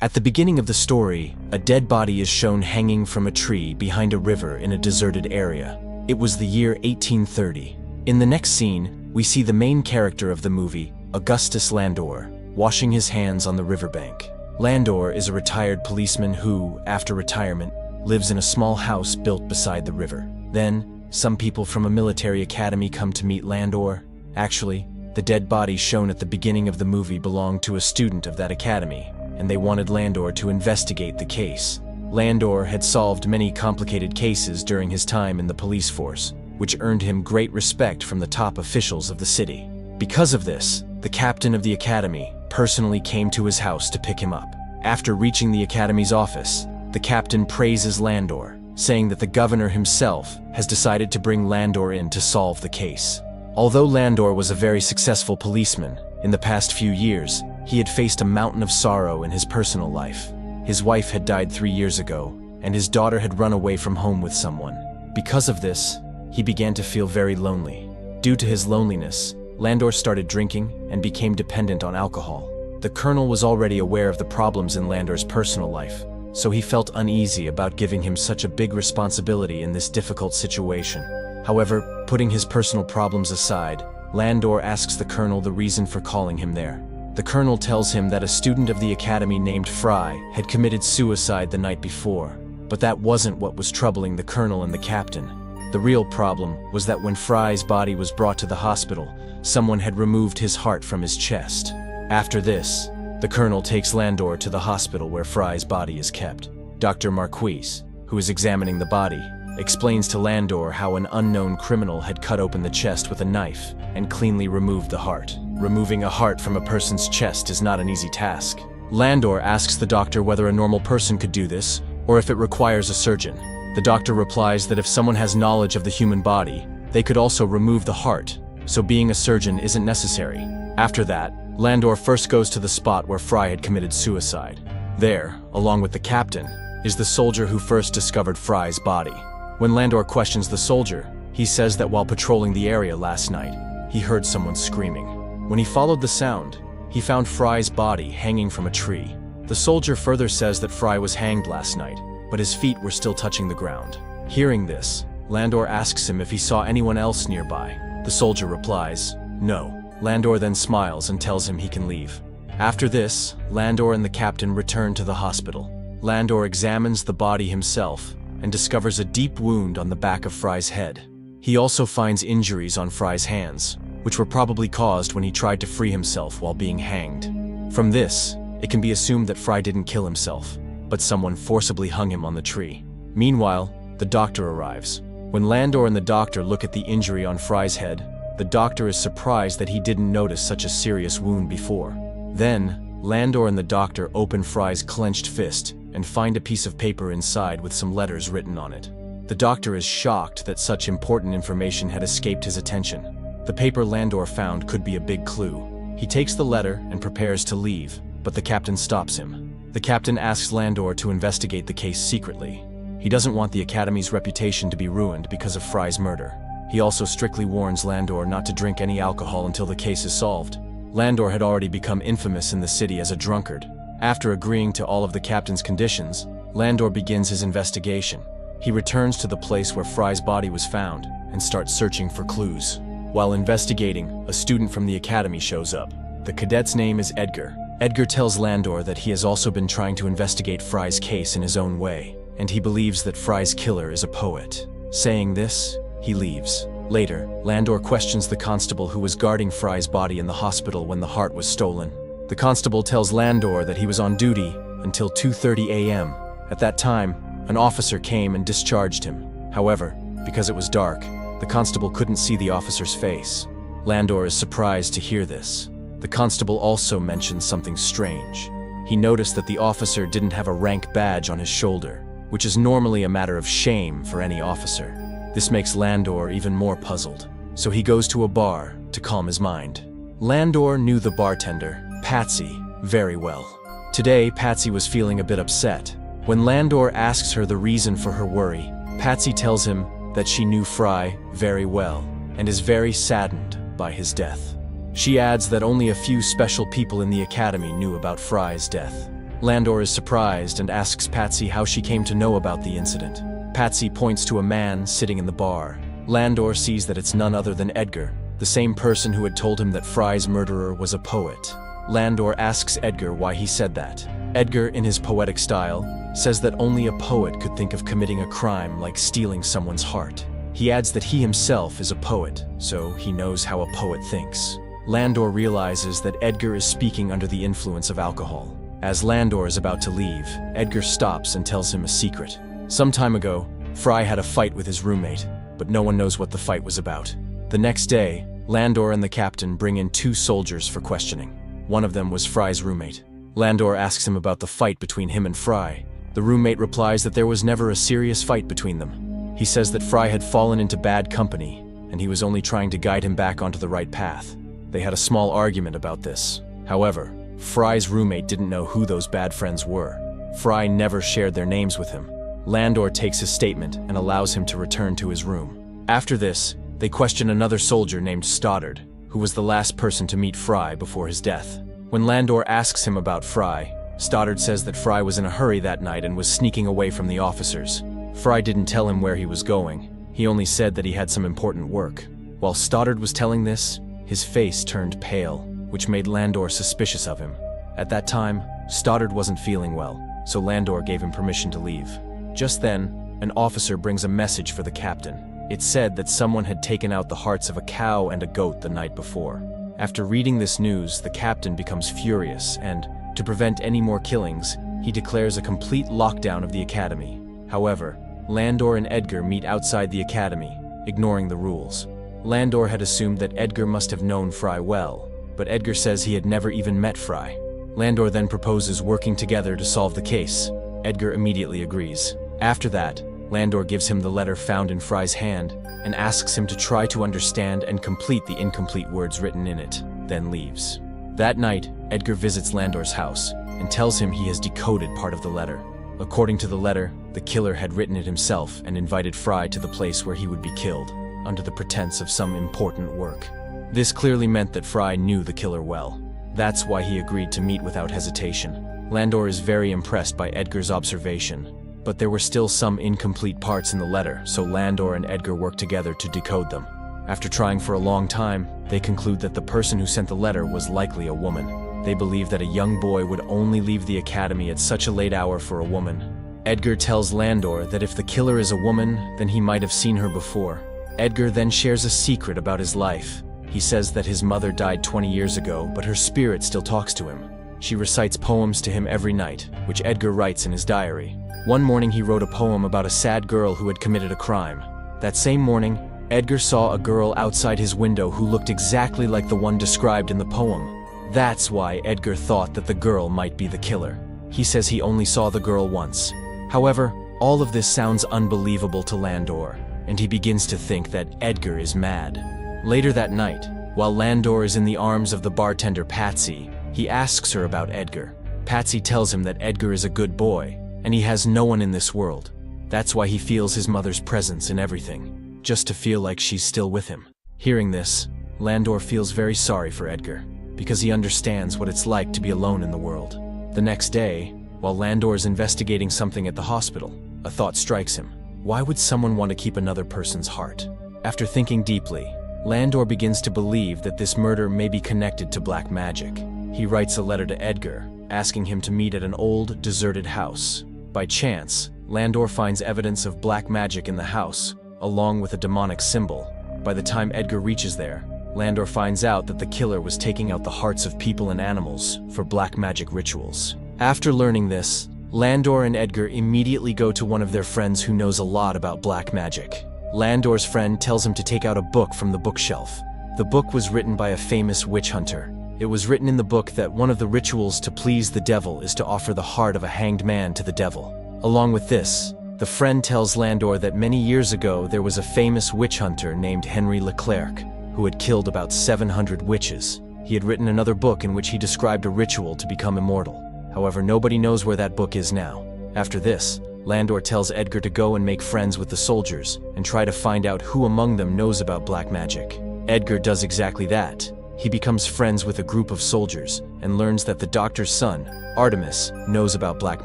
At the beginning of the story, a dead body is shown hanging from a tree behind a river in a deserted area. It was the year 1830. In the next scene, we see the main character of the movie, Augustus Landor, washing his hands on the riverbank. Landor is a retired policeman who, after retirement, lives in a small house built beside the river. Then, some people from a military academy come to meet Landor. Actually, the dead body shown at the beginning of the movie belonged to a student of that academy, and they wanted Landor to investigate the case. Landor had solved many complicated cases during his time in the police force, which earned him great respect from the top officials of the city. Because of this, the captain of the academy personally came to his house to pick him up. After reaching the academy's office, the captain praises Landor, saying that the governor himself has decided to bring Landor in to solve the case. Although Landor was a very successful policeman, in the past few years, he had faced a mountain of sorrow in his personal life. His wife had died 3 years ago, and his daughter had run away from home with someone. Because of this, he began to feel very lonely. Due to his loneliness, Landor started drinking and became dependent on alcohol. The colonel was already aware of the problems in Landor's personal life, so he felt uneasy about giving him such a big responsibility in this difficult situation. However, putting his personal problems aside, Landor asks the colonel the reason for calling him there. The colonel tells him that a student of the academy named Fry had committed suicide the night before, but that wasn't what was troubling the colonel and the captain. The real problem was that when Fry's body was brought to the hospital, someone had removed his heart from his chest. After this, the colonel takes Landor to the hospital where Fry's body is kept. Dr. Marquise, who is examining the body, explains to Landor how an unknown criminal had cut open the chest with a knife and cleanly removed the heart. Removing a heart from a person's chest is not an easy task. Landor asks the doctor whether a normal person could do this, or if it requires a surgeon. The doctor replies that if someone has knowledge of the human body, they could also remove the heart, so being a surgeon isn't necessary. After that, Landor first goes to the spot where Fry had committed suicide. There, along with the captain, is the soldier who first discovered Fry's body. When Landor questions the soldier, he says that while patrolling the area last night, he heard someone screaming. When he followed the sound, he found Fry's body hanging from a tree. The soldier further says that Fry was hanged last night, but his feet were still touching the ground. Hearing this, Landor asks him if he saw anyone else nearby. The soldier replies, "No." Landor then smiles and tells him he can leave. After this, Landor and the captain return to the hospital. Landor examines the body himself and discovers a deep wound on the back of Fry's head. He also finds injuries on Fry's hands, which were probably caused when he tried to free himself while being hanged. From this, it can be assumed that Fry didn't kill himself, but someone forcibly hung him on the tree. Meanwhile, the doctor arrives. When Landor and the doctor look at the injury on Fry's head, the doctor is surprised that he didn't notice such a serious wound before. Then, Landor and the doctor open Fry's clenched fist and find a piece of paper inside with some letters written on it. The doctor is shocked that such important information had escaped his attention. The paper Landor found could be a big clue. He takes the letter and prepares to leave, but the captain stops him. The captain asks Landor to investigate the case secretly. He doesn't want the academy's reputation to be ruined because of Fry's murder. He also strictly warns Landor not to drink any alcohol until the case is solved. Landor had already become infamous in the city as a drunkard. After agreeing to all of the captain's conditions, Landor begins his investigation. He returns to the place where Fry's body was found and starts searching for clues. While investigating, a student from the academy shows up. The cadet's name is Edgar. Edgar tells Landor that he has also been trying to investigate Fry's case in his own way, and he believes that Fry's killer is a poet. Saying this, he leaves. Later, Landor questions the constable who was guarding Fry's body in the hospital when the heart was stolen. The constable tells Landor that he was on duty until 2:30 a.m. At that time, an officer came and discharged him. However, because it was dark, the constable couldn't see the officer's face. Landor is surprised to hear this. The constable also mentions something strange. He noticed that the officer didn't have a rank badge on his shoulder, which is normally a matter of shame for any officer. This makes Landor even more puzzled, so he goes to a bar to calm his mind. Landor knew the bartender, Patsy, very well. Today, Patsy was feeling a bit upset. When Landor asks her the reason for her worry, Patsy tells him that she knew Fry very well and is very saddened by his death. She adds that only a few special people in the academy knew about Fry's death. Landor is surprised and asks Patsy how she came to know about the incident. Patsy points to a man sitting in the bar. Landor sees that it's none other than Edgar, the same person who had told him that Fry's murderer was a poet. Landor asks Edgar why he said that. Edgar, in his poetic style, says that only a poet could think of committing a crime like stealing someone's heart. He adds that he himself is a poet, so he knows how a poet thinks. Landor realizes that Edgar is speaking under the influence of alcohol. As Landor is about to leave, Edgar stops and tells him a secret. Some time ago, Fry had a fight with his roommate, but no one knows what the fight was about. The next day, Landor and the captain bring in 2 soldiers for questioning. One of them was Fry's roommate. Landor asks him about the fight between him and Fry. The roommate replies that there was never a serious fight between them. He says that Fry had fallen into bad company, and he was only trying to guide him back onto the right path. They had a small argument about this. However, Fry's roommate didn't know who those bad friends were. Fry never shared their names with him. Landor takes his statement and allows him to return to his room. After this, they question another soldier named Stoddard, who was the last person to meet Fry before his death. When Landor asks him about Fry, Stoddard says that Fry was in a hurry that night and was sneaking away from the officers. Fry didn't tell him where he was going. He only said that he had some important work. While Stoddard was telling this, his face turned pale, which made Landor suspicious of him. At that time, Stoddard wasn't feeling well, so Landor gave him permission to leave. Just then, an officer brings a message for the captain. It said that someone had taken out the hearts of a cow and a goat the night before. After reading this news, the captain becomes furious and, to prevent any more killings, he declares a complete lockdown of the academy. However, Landor and Edgar meet outside the academy, ignoring the rules. Landor had assumed that Edgar must have known Fry well, but Edgar says he had never even met Fry. Landor then proposes working together to solve the case. Edgar immediately agrees. After that, Landor gives him the letter found in Fry's hand and asks him to try to understand and complete the incomplete words written in it, then leaves. That night, Edgar visits Landor's house and tells him he has decoded part of the letter. According to the letter, the killer had written it himself and invited Fry to the place where he would be killed, under the pretense of some important work. This clearly meant that Fry knew the killer well. That's why he agreed to meet without hesitation. Landor is very impressed by Edgar's observation, but there were still some incomplete parts in the letter, so Landor and Edgar work together to decode them. After trying for a long time, they conclude that the person who sent the letter was likely a woman. They believe that a young boy would only leave the academy at such a late hour for a woman. Edgar tells Landor that if the killer is a woman, then he might have seen her before. Edgar then shares a secret about his life. He says that his mother died 20 years ago, but her spirit still talks to him. She recites poems to him every night, which Edgar writes in his diary. One morning he wrote a poem about a sad girl who had committed a crime. That same morning, Edgar saw a girl outside his window who looked exactly like the one described in the poem. That's why Edgar thought that the girl might be the killer. He says he only saw the girl once. However, all of this sounds unbelievable to Landor, and he begins to think that Edgar is mad. Later that night, while Landor is in the arms of the bartender Patsy, he asks her about Edgar. Patsy tells him that Edgar is a good boy, and he has no one in this world. That's why he feels his mother's presence in everything, just to feel like she's still with him. Hearing this, Landor feels very sorry for Edgar, because he understands what it's like to be alone in the world. The next day, while Landor is investigating something at the hospital, a thought strikes him. Why would someone want to keep another person's heart? After thinking deeply, Landor begins to believe that this murder may be connected to black magic. He writes a letter to Edgar, asking him to meet at an old, deserted house. By chance, Landor finds evidence of black magic in the house, along with a demonic symbol. By the time Edgar reaches there, Landor finds out that the killer was taking out the hearts of people and animals for black magic rituals. After learning this, Landor and Edgar immediately go to one of their friends who knows a lot about black magic. Landor's friend tells him to take out a book from the bookshelf. The book was written by a famous witch hunter. It was written in the book that one of the rituals to please the devil is to offer the heart of a hanged man to the devil. Along with this, the friend tells Landor that many years ago there was a famous witch hunter named Henry Leclerc, who had killed about 700 witches. He had written another book in which he described a ritual to become immortal. However, nobody knows where that book is now. After this, Landor tells Edgar to go and make friends with the soldiers and try to find out who among them knows about black magic. Edgar does exactly that. he becomes friends with a group of soldiers and learns that the doctor's son, Artemis, knows about black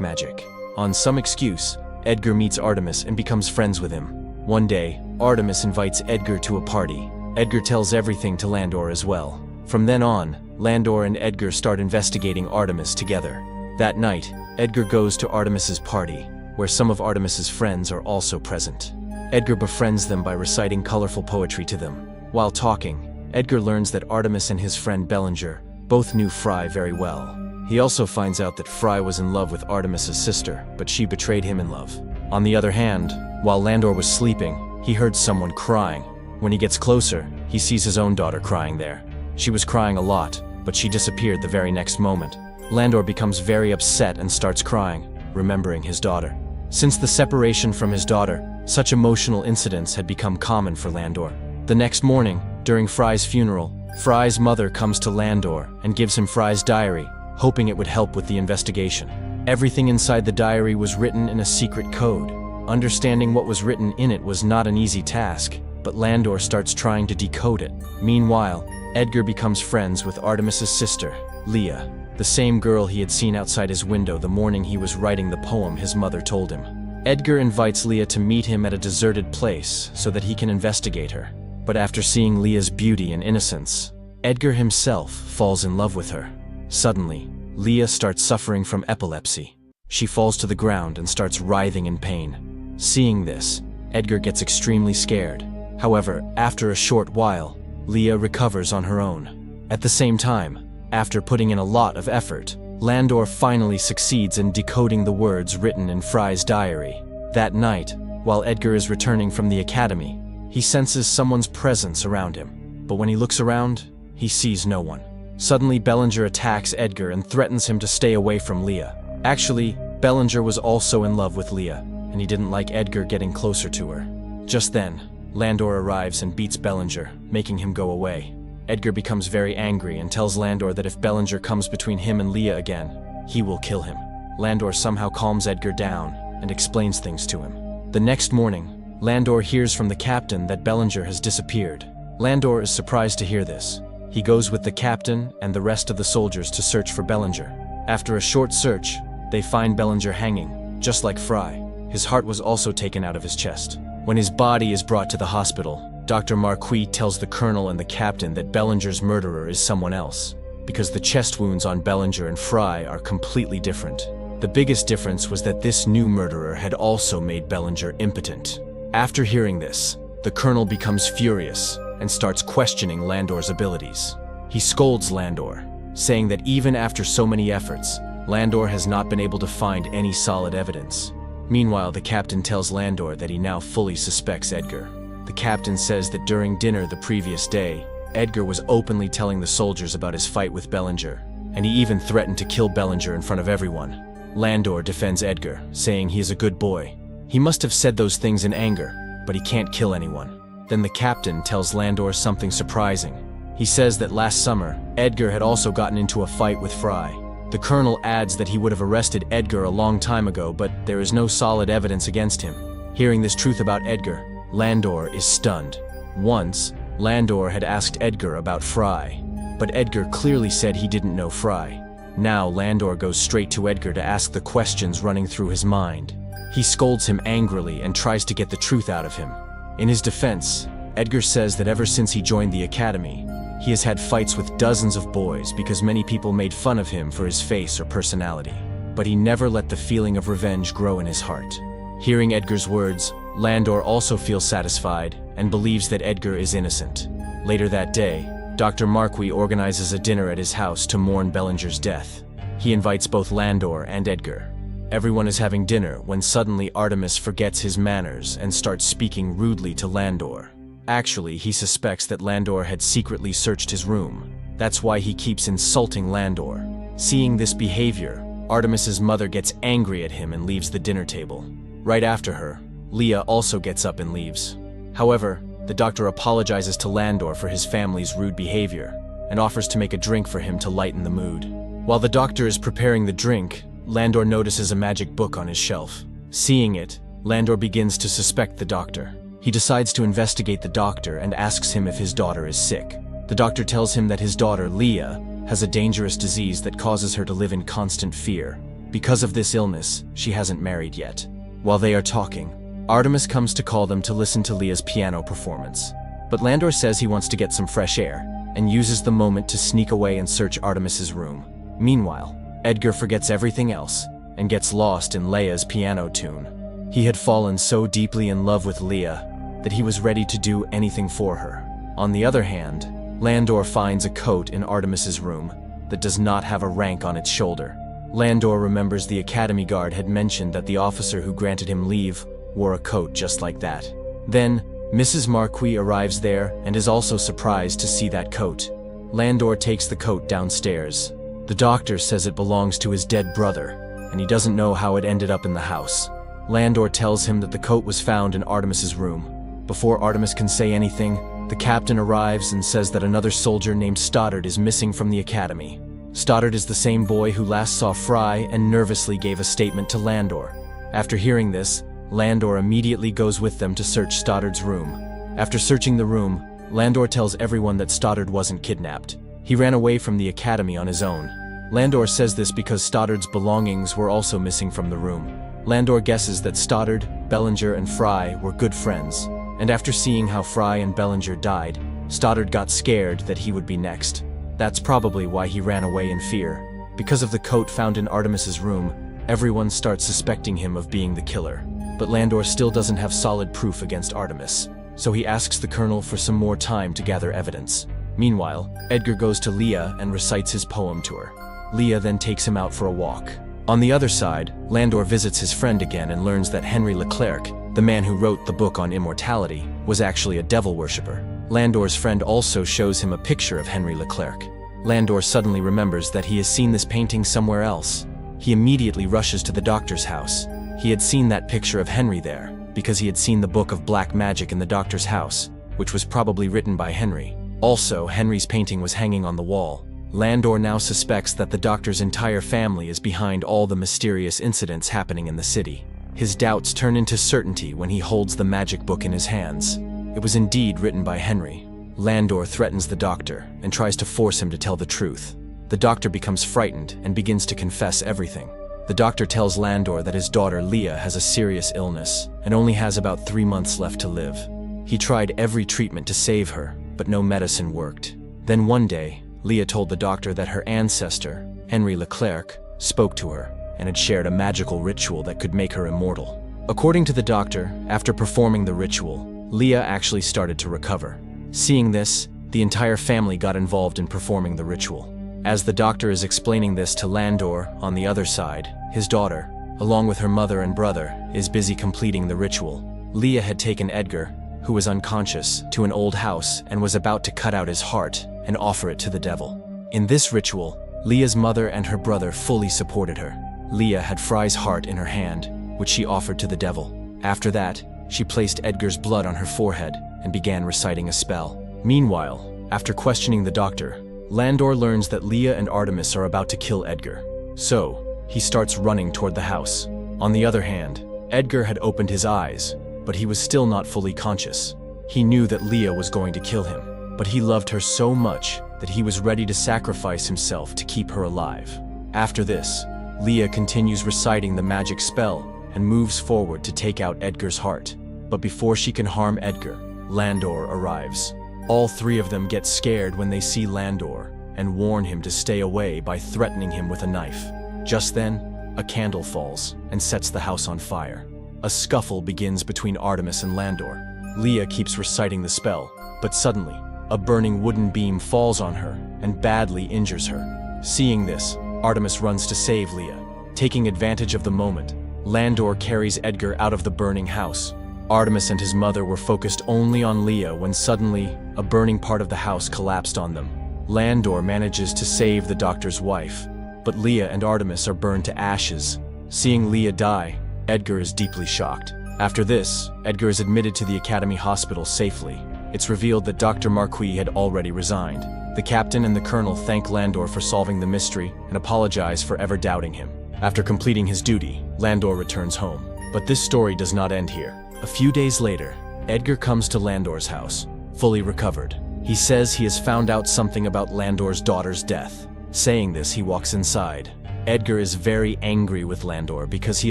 magic. On some excuse, Edgar meets Artemis and becomes friends with him. One day, Artemis invites Edgar to a party. Edgar tells everything to Landor as well. From then on, Landor and Edgar start investigating Artemis together. That night, Edgar goes to Artemis's party, where some of Artemis's friends are also present. Edgar befriends them by reciting colorful poetry to them. While talking, Edgar learns that Artemis and his friend Bellinger both knew Fry very well. He also finds out that Fry was in love with Artemis's sister, but she betrayed him in love. On the other hand, while Landor was sleeping, he heard someone crying. When he gets closer, he sees his own daughter crying there. She was crying a lot, but she disappeared the very next moment. Landor becomes very upset and starts crying, remembering his daughter. Since the separation from his daughter, such emotional incidents had become common for Landor. The next morning, during Fry's funeral, Fry's mother comes to Landor and gives him Fry's diary, hoping it would help with the investigation. Everything inside the diary was written in a secret code. Understanding what was written in it was not an easy task, but Landor starts trying to decode it. Meanwhile, Edgar becomes friends with Artemis's sister, Leah, the same girl he had seen outside his window the morning he was writing the poem his mother told him. Edgar invites Leah to meet him at a deserted place so that he can investigate her. But after seeing Leah's beauty and innocence, Edgar himself falls in love with her. Suddenly, Leah starts suffering from epilepsy. She falls to the ground and starts writhing in pain. Seeing this, Edgar gets extremely scared. However, after a short while, Leah recovers on her own. At the same time, after putting in a lot of effort, Landor finally succeeds in decoding the words written in Fry's diary. That night, while Edgar is returning from the academy, he senses someone's presence around him. But when he looks around, he sees no one. Suddenly, Bellinger attacks Edgar and threatens him to stay away from Leah. Actually, Bellinger was also in love with Leah, and he didn't like Edgar getting closer to her. Just then, Landor arrives and beats Bellinger, making him go away. Edgar becomes very angry and tells Landor that if Bellinger comes between him and Leah again, he will kill him. Landor somehow calms Edgar down and explains things to him. The next morning, Landor hears from the captain that Bellinger has disappeared. Landor is surprised to hear this. He goes with the captain and the rest of the soldiers to search for Bellinger. After a short search, they find Bellinger hanging, just like Fry. His heart was also taken out of his chest. When his body is brought to the hospital, Dr. Marquis tells the colonel and the captain that Bellinger's murderer is someone else, because the chest wounds on Bellinger and Fry are completely different. The biggest difference was that this new murderer had also made Bellinger impotent. After hearing this, the colonel becomes furious and starts questioning Landor's abilities. He scolds Landor, saying that even after so many efforts, Landor has not been able to find any solid evidence. Meanwhile, the captain tells Landor that he now fully suspects Edgar. The captain says that during dinner the previous day, Edgar was openly telling the soldiers about his fight with Bellinger, and he even threatened to kill Bellinger in front of everyone. Landor defends Edgar, saying he is a good boy. He must have said those things in anger, but he can't kill anyone. Then the captain tells Landor something surprising. He says that last summer, Edgar had also gotten into a fight with Fry. The colonel adds that he would have arrested Edgar a long time ago, but there is no solid evidence against him. Hearing this truth about Edgar, Landor is stunned. Once, Landor had asked Edgar about Fry, but Edgar clearly said he didn't know Fry. Now Landor goes straight to Edgar to ask the questions running through his mind. He scolds him angrily and tries to get the truth out of him. In his defense, Edgar says that ever since he joined the academy, he has had fights with dozens of boys because many people made fun of him for his face or personality. But he never let the feeling of revenge grow in his heart. Hearing Edgar's words, Landor also feels satisfied and believes that Edgar is innocent. Later that day, Dr. Marquis organizes a dinner at his house to mourn Bellinger's death. He invites both Landor and Edgar. Everyone is having dinner when suddenly Artemis forgets his manners and starts speaking rudely to Landor. Actually, he suspects that Landor had secretly searched his room. That's why he keeps insulting Landor. Seeing this behavior, Artemis's mother gets angry at him and leaves the dinner table. Right after her, Leah also gets up and leaves. However, the doctor apologizes to Landor for his family's rude behavior and offers to make a drink for him to lighten the mood. While the doctor is preparing the drink, Landor notices a magic book on his shelf. Seeing it, Landor begins to suspect the doctor. He decides to investigate the doctor and asks him if his daughter is sick. The doctor tells him that his daughter, Leah, has a dangerous disease that causes her to live in constant fear. Because of this illness, she hasn't married yet. While they are talking, Artemis comes to call them to listen to Leah's piano performance. But Landor says he wants to get some fresh air, and uses the moment to sneak away and search Artemis's room. Meanwhile, Edgar forgets everything else, and gets lost in Leah's piano tune. He had fallen so deeply in love with Leah that he was ready to do anything for her. On the other hand, Landor finds a coat in Artemis's room that does not have a rank on its shoulder. Landor remembers the Academy guard had mentioned that the officer who granted him leave wore a coat just like that. Then, Mrs. Marquis arrives there and is also surprised to see that coat. Landor takes the coat downstairs. The doctor says it belongs to his dead brother, and he doesn't know how it ended up in the house. Landor tells him that the coat was found in Artemis's room. Before Artemis can say anything, the captain arrives and says that another soldier named Stoddard is missing from the academy. Stoddard is the same boy who last saw Fry and nervously gave a statement to Landor. After hearing this, Landor immediately goes with them to search Stoddard's room. After searching the room, Landor tells everyone that Stoddard wasn't kidnapped. He ran away from the academy on his own. Landor says this because Stoddard's belongings were also missing from the room. Landor guesses that Stoddard, Bellinger, and Fry were good friends, and after seeing how Fry and Bellinger died, Stoddard got scared that he would be next. That's probably why he ran away in fear. Because of the coat found in Artemis's room, everyone starts suspecting him of being the killer. But Landor still doesn't have solid proof against Artemis, so he asks the colonel for some more time to gather evidence. Meanwhile, Edgar goes to Leah and recites his poem to her. Leah then takes him out for a walk. On the other side, Landor visits his friend again and learns that Henry Leclerc, the man who wrote the book on immortality, was actually a devil worshipper. Landor's friend also shows him a picture of Henry Leclerc. Landor suddenly remembers that he has seen this painting somewhere else. He immediately rushes to the doctor's house. He had seen that picture of Henry there, because he had seen the book of black magic in the doctor's house, which was probably written by Henry. Also, Henry's painting was hanging on the wall. Landor now suspects that the doctor's entire family is behind all the mysterious incidents happening in the city. His doubts turn into certainty when he holds the magic book in his hands. It was indeed written by Henry. Landor threatens the doctor and tries to force him to tell the truth. The doctor becomes frightened and begins to confess everything. The doctor tells Landor that his daughter Leah has a serious illness and only has about 3 months left to live. He tried every treatment to save her, but no medicine worked. Then one day, Leah told the doctor that her ancestor, Henry Leclerc, spoke to her and had shared a magical ritual that could make her immortal. According to the doctor, after performing the ritual, Leah actually started to recover. Seeing this, the entire family got involved in performing the ritual. As the doctor is explaining this to Landor, on the other side, his daughter, along with her mother and brother, is busy completing the ritual. Leah had taken Edgar, who was unconscious, to an old house and was about to cut out his heart and offer it to the devil. In this ritual, Leah's mother and her brother fully supported her. Leah had Fry's heart in her hand, which she offered to the devil. After that, she placed Edgar's blood on her forehead and began reciting a spell. Meanwhile, after questioning the doctor, Landor learns that Leah and Artemis are about to kill Edgar. So, he starts running toward the house. On the other hand, Edgar had opened his eyes, but he was still not fully conscious. He knew that Leah was going to kill him, but he loved her so much that he was ready to sacrifice himself to keep her alive. After this, Leah continues reciting the magic spell and moves forward to take out Edgar's heart. But before she can harm Edgar, Landor arrives. All three of them get scared when they see Landor and warn him to stay away by threatening him with a knife. Just then, a candle falls and sets the house on fire. A scuffle begins between Artemis and Landor. Leah keeps reciting the spell, but suddenly, a burning wooden beam falls on her and badly injures her. Seeing this, Artemis runs to save Leah. Taking advantage of the moment, Landor carries Edgar out of the burning house. Artemis and his mother were focused only on Leah when suddenly, a burning part of the house collapsed on them. Landor manages to save the doctor's wife, but Leah and Artemis are burned to ashes. Seeing Leah die, Edgar is deeply shocked. After this, Edgar is admitted to the Academy Hospital safely. It's revealed that Dr. Marquis had already resigned. The captain and the colonel thank Landor for solving the mystery and apologize for ever doubting him. After completing his duty, Landor returns home. But this story does not end here. A few days later, Edgar comes to Landor's house, fully recovered. He says he has found out something about Landor's daughter's death. Saying this, he walks inside. Edgar is very angry with Landor because he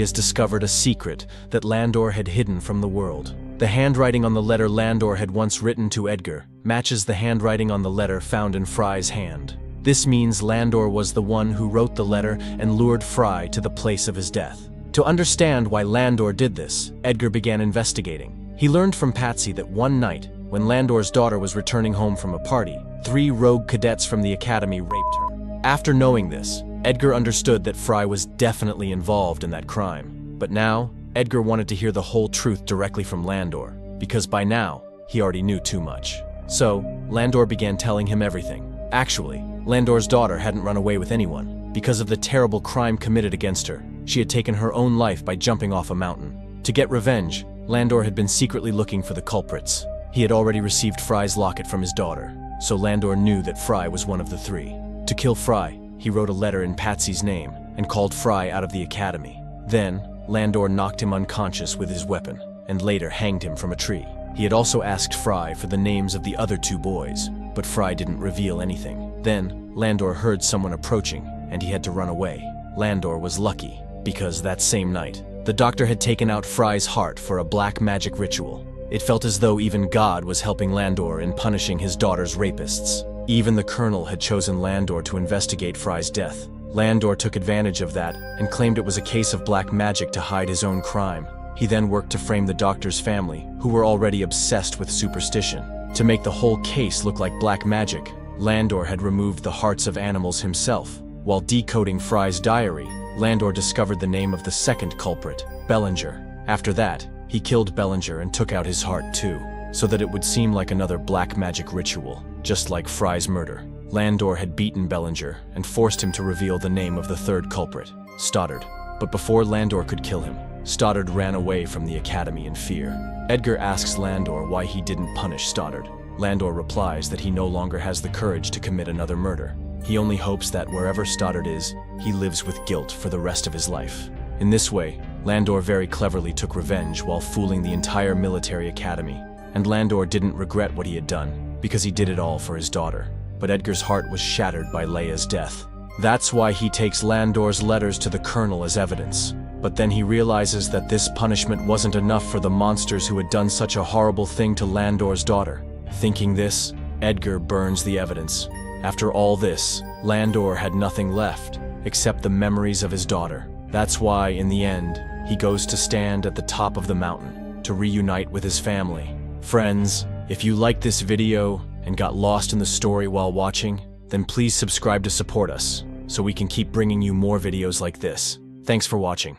has discovered a secret that Landor had hidden from the world. The handwriting on the letter Landor had once written to Edgar matches the handwriting on the letter found in Fry's hand. This means Landor was the one who wrote the letter and lured Fry to the place of his death. To understand why Landor did this, Edgar began investigating. He learned from Patsy that one night, when Landor's daughter was returning home from a party, 3 rogue cadets from the academy raped her. After knowing this, Edgar understood that Fry was definitely involved in that crime. But now, Edgar wanted to hear the whole truth directly from Landor, because by now, he already knew too much. So, Landor began telling him everything. Actually, Landor's daughter hadn't run away with anyone. Because of the terrible crime committed against her, she had taken her own life by jumping off a mountain. To get revenge, Landor had been secretly looking for the culprits. He had already received Fry's locket from his daughter, so Landor knew that Fry was one of the 3. To kill Fry, he wrote a letter in Patsy's name and called Fry out of the academy. Then, Landor knocked him unconscious with his weapon and later hanged him from a tree. He had also asked Fry for the names of the other 2 boys, but Fry didn't reveal anything. Then, Landor heard someone approaching and he had to run away. Landor was lucky because that same night, the doctor had taken out Fry's heart for a black magic ritual. It felt as though even God was helping Landor in punishing his daughter's rapists. Even the colonel had chosen Landor to investigate Fry's death. Landor took advantage of that and claimed it was a case of black magic to hide his own crime. He then worked to frame the doctor's family, who were already obsessed with superstition. To make the whole case look like black magic, Landor had removed the hearts of animals himself. While decoding Fry's diary, Landor discovered the name of the second culprit, Bellinger. After that, he killed Bellinger and took out his heart too, so that it would seem like another black magic ritual, just like Fry's murder. Landor had beaten Bellinger and forced him to reveal the name of the 3rd culprit, Stoddard. But before Landor could kill him, Stoddard ran away from the academy in fear. Edgar asks Landor why he didn't punish Stoddard. Landor replies that he no longer has the courage to commit another murder. He only hopes that wherever Stoddard is, he lives with guilt for the rest of his life. In this way, Landor very cleverly took revenge while fooling the entire military academy. And Landor didn't regret what he had done, because he did it all for his daughter. But Edgar's heart was shattered by Leia's death. That's why he takes Landor's letters to the colonel as evidence. But then he realizes that this punishment wasn't enough for the monsters who had done such a horrible thing to Landor's daughter. Thinking this, Edgar burns the evidence. After all this, Landor had nothing left, except the memories of his daughter. That's why, in the end, he goes to stand at the top of the mountain to reunite with his family. Friends, if you liked this video and got lost in the story while watching, then please subscribe to support us, so we can keep bringing you more videos like this. Thanks for watching.